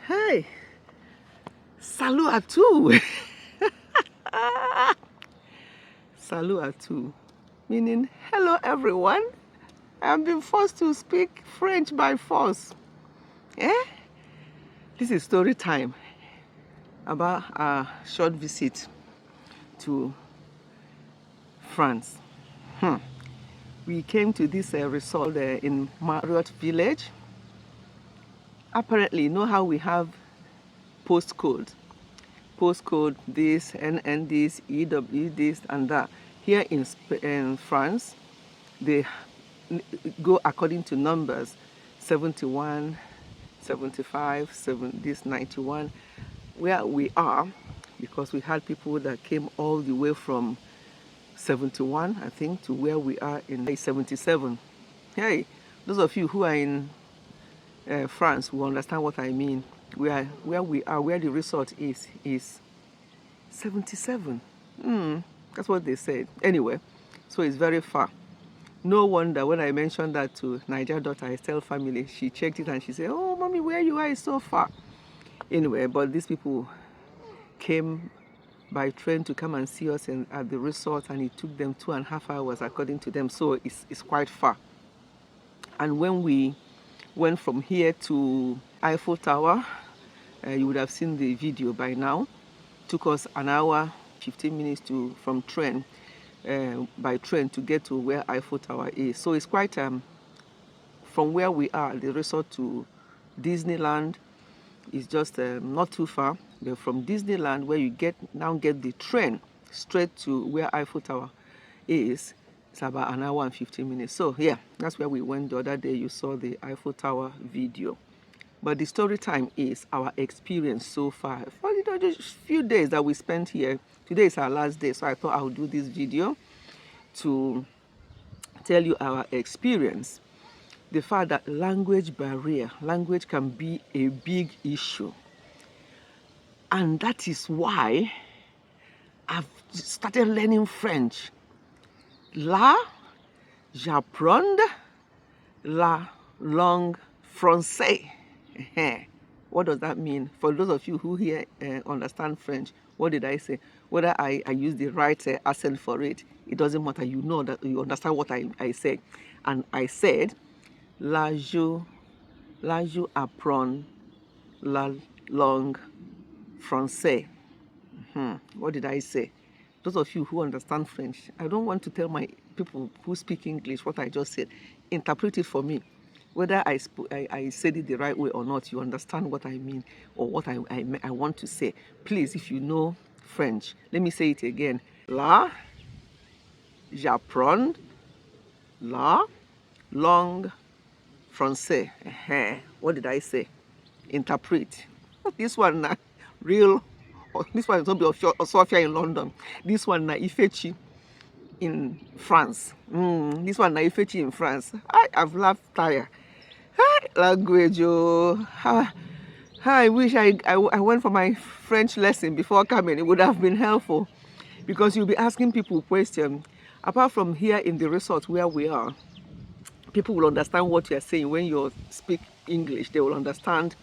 Hey, salut à tous. Salut à tous, meaning hello everyone. I've been forced to speak French by force. Eh? This is story time about a short visit to France. We came to this resort in Marriott Village. Apparently, you know how we have postcode this, NN this, EW this and that. Here in France, they go according to numbers: 71, 75, 91. Where we are, because we had people that came all the way from 71, I think, to where we are in 77. Hey, those of you who are in France will understand what I mean. Where we are, where the resort is 77. That's what they said. Anyway, so it's very far. No wonder when I mentioned that to Niger daughter, I tell family, she checked it and she said, "Oh, mommy, where you are is so far." Anyway, but these people came by train to come and see us at the resort, and it took them 2.5 hours according to them, so it's quite far. And when we went from here to Eiffel Tower, you would have seen the video by now. Took us an hour, 15 minutes by train to get to where Eiffel Tower is. So it's quite, from where we are, the resort to Disneyland is just not too far. But from Disneyland, where you now get the train straight to where Eiffel Tower is, it's about an hour and 15 minutes. So yeah, that's where we went the other day. You saw the Eiffel Tower video. But the story time is our experience so far. For the few days that we spent here, today is our last day, so I thought I would do this video to tell you our experience. The fact that language can be a big issue. And that is why I've started learning French. Là, j'apprends la langue francais. What does that mean? For those of you who here understand French, what did I say? Whether I use the right accent for it, it doesn't matter. You know that you understand what I said. And I said, là je apprends la langue francais. What did I say? Those of you who understand French, I don't want to tell my people who speak English what I just said. Interpret it for me. Whether I said it the right way or not, you understand what I mean or what I want to say. Please, if you know French, let me say it again. Là, j'apprends la langue francais. What did I say? Interpret. This one na real. This one is not be of Sophia in London. This one na Ifechi in France. This one na Ifechi in France. I've laughed tired. Language, oh. I wish I went for my French lesson before coming. It would have been helpful, because you'll be asking people questions. Apart from here in the resort where we are, people will understand what you're saying. When you speak English, they will understand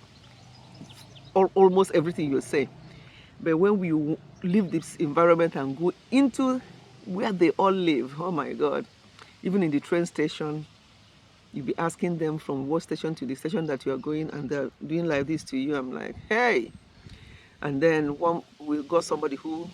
almost everything you say. But when we leave this environment and go into where they all live, oh my God, even in the train station, you'll be asking them from what station to the station that you are going, and they're doing like this to you. I'm like, hey. And then we got somebody who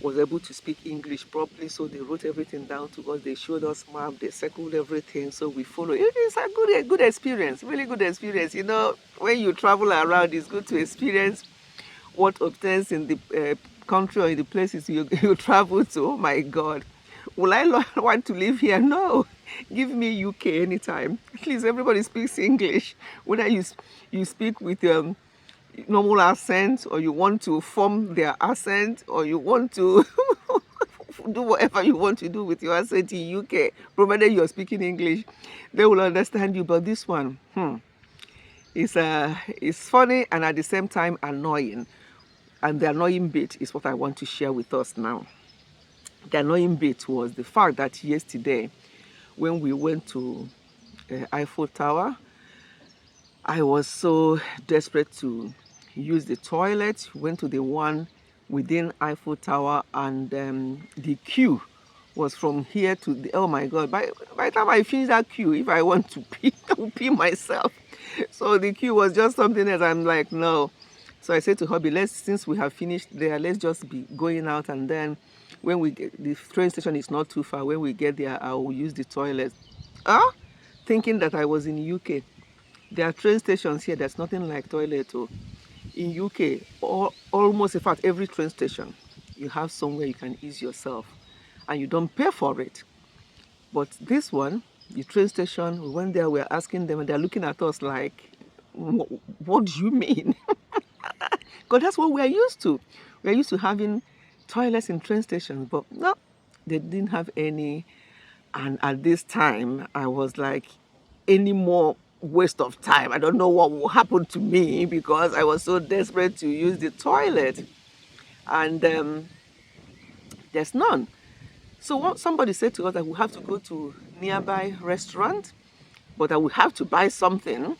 was able to speak English properly, so they wrote everything down to us. They showed us map, they circled everything, so we follow. It's a good experience, really good experience. You know, when you travel around, it's good to experience what obtains in the country or in the places you travel to. Oh my God. Will I want to live here? No. Give me UK anytime. At least everybody speaks English. Whether you speak with normal accent, or you want to form their accent, or you want to do whatever you want to do with your accent in UK, provided you're speaking English, they will understand you. But this one, it's funny and at the same time annoying. And the annoying bit is what I want to share with us now. The annoying bit was the fact that yesterday, when we went to Eiffel Tower, I was so desperate to use the toilet. Went to the one within Eiffel Tower, and the queue was from here to the, oh my God, by the time I finished that queue, if I want to pee, I will pee myself. So the queue was just something that I'm like, no. So I said to hubby, since we have finished there, let's just be going out, and then when we get, the train station is not too far, when we get there, I will use the toilet. Thinking that I was in UK. There are train stations here, there's nothing like toilet. Oh. In UK, almost in fact every train station, you have somewhere you can ease yourself and you don't pay for it. But this one, the train station, we went there, we were asking them, and they're looking at us like, what do you mean? Because that's what we're used to. We're used to having toilets in train stations, but no, they didn't have any. And at this time, I was like, any more waste of time, I don't know what will happen to me, because I was so desperate to use the toilet. And there's none. So what somebody said to us that we have to go to nearby restaurant, but that we have to buy something.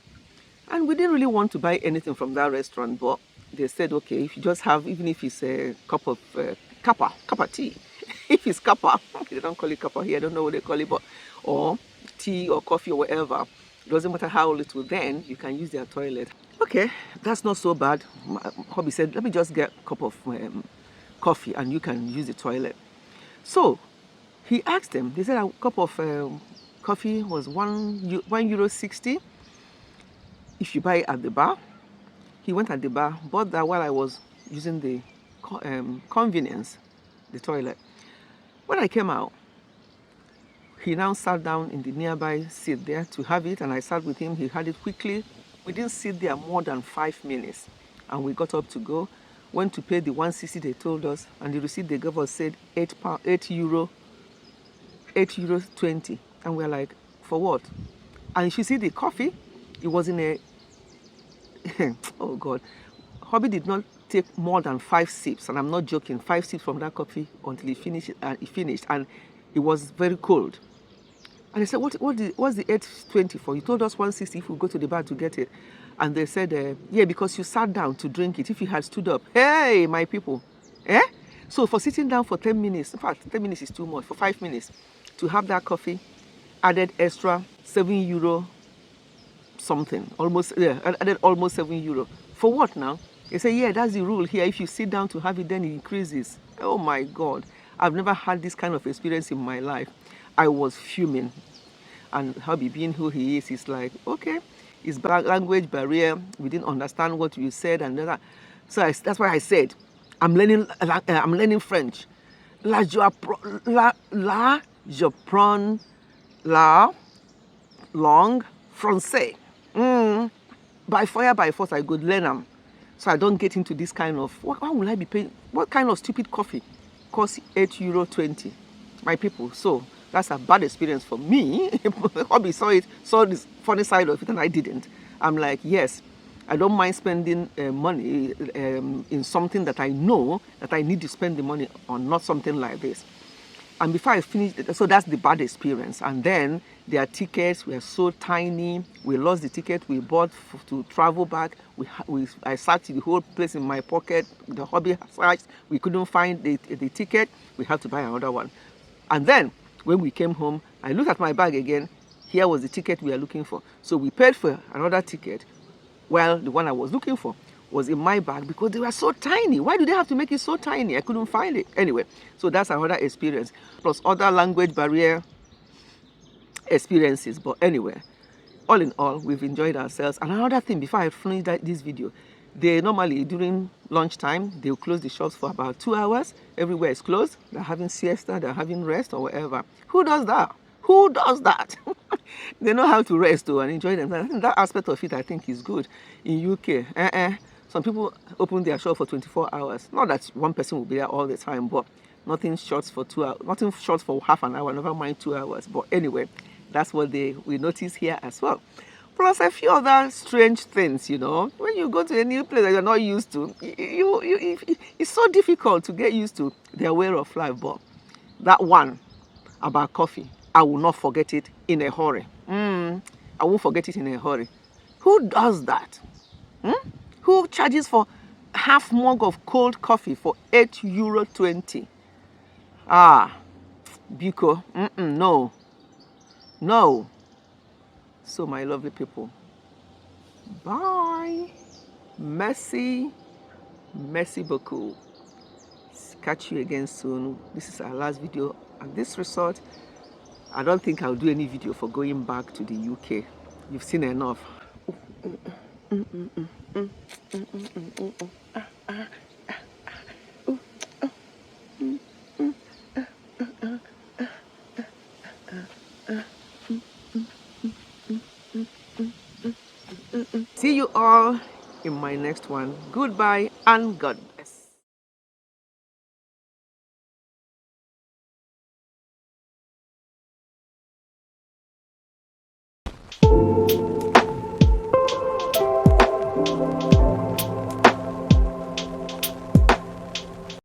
And we didn't really want to buy anything from that restaurant, but they said, okay, if you just have, even if it's a cup of kappa tea, if it's kappa, they don't call it kappa here, I don't know what they call it, but, or tea or coffee or whatever, it doesn't matter how little, then you can use their toilet. Okay, that's not so bad. My hubby said, let me just get a cup of coffee and you can use the toilet. So he asked them, they said a cup of coffee was €1.60 if you buy it at the bar. He went at the bar, bought that while I was using the convenience, the toilet. When I came out, he now sat down in the nearby seat there to have it, and I sat with him. He had it quickly. We didn't sit there more than 5 minutes, and we got up to go. Went to pay the 160 they told us, and the receipt they gave us said €8.20, and we're like, for what? And if you see the coffee, it was in a oh God, hubby did not take more than 5 sips, and I'm not joking, 5 sips from that coffee until he finished, and it was very cold. And I said, what's the 8.20 for? You told us 160 if we go to the bar to get it. And they said, yeah, because you sat down to drink it. If you had stood up, hey, my people, eh? So for sitting down for 10 minutes, in fact, 10 minutes is too much, for 5 minutes, to have that coffee, added extra €7 something, almost, yeah, added almost €7. For what now? They say, yeah, that's the rule here. If you sit down to have it, then it increases. Oh my God. I've never had this kind of experience in my life. I was fuming. And hubby, being who he is, he's like, okay, it's language barrier. We didn't understand what you said, and that. So that's why I said, I'm learning French. J'apprends la langue, francais. By fire, by force, I could learn them. So I don't get into this kind of, why will I be paying, what kind of stupid coffee costs €8.20, my people? So that's a bad experience for me. Hobby saw this funny side of it, and I didn't. I'm like, yes, I don't mind spending money in something that I know that I need to spend the money on, not something like this. And before I finished, so that's the bad experience. And then their tickets were so tiny. We lost the ticket we bought to travel back. I searched the whole place in my pocket. The hobby searched. We couldn't find the ticket. We had to buy another one. And then when we came home, I looked at my bag again. Here was the ticket we were looking for. So we paid for another ticket. Well, the one I was looking for was in my bag because they were so tiny. Why do they have to make it so tiny? I couldn't find it. Anyway, so that's another experience. Plus other language barrier experiences. But anyway, all in all, we've enjoyed ourselves. And another thing, before I finish this video, they normally, during lunchtime, they'll close the shops for about 2 hours. Everywhere is closed. They're having siesta, they're having rest or whatever. Who does that? Who does that? They know how to rest too and enjoy themselves. I think that aspect of it, I think, is good. In UK, some people open their shop for 24 hours. Not that one person will be there all the time, but nothing short for 2 hours, nothing short for half an hour, never mind 2 hours. But anyway, that's what we notice here as well. Plus a few other strange things, you know. When you go to a new place that you're not used to, it's so difficult to get used to their way of life. But that one about coffee, I will not forget it in a hurry. I won't forget it in a hurry. Who does that? Who charges for half mug of cold coffee for €8.20? Ah, Biko, no, no. So my lovely people, bye. Merci beaucoup. Catch you again soon. This is our last video at this resort. I don't think I'll do any video for going back to the UK. You've seen enough. See you all in my next one. Goodbye and God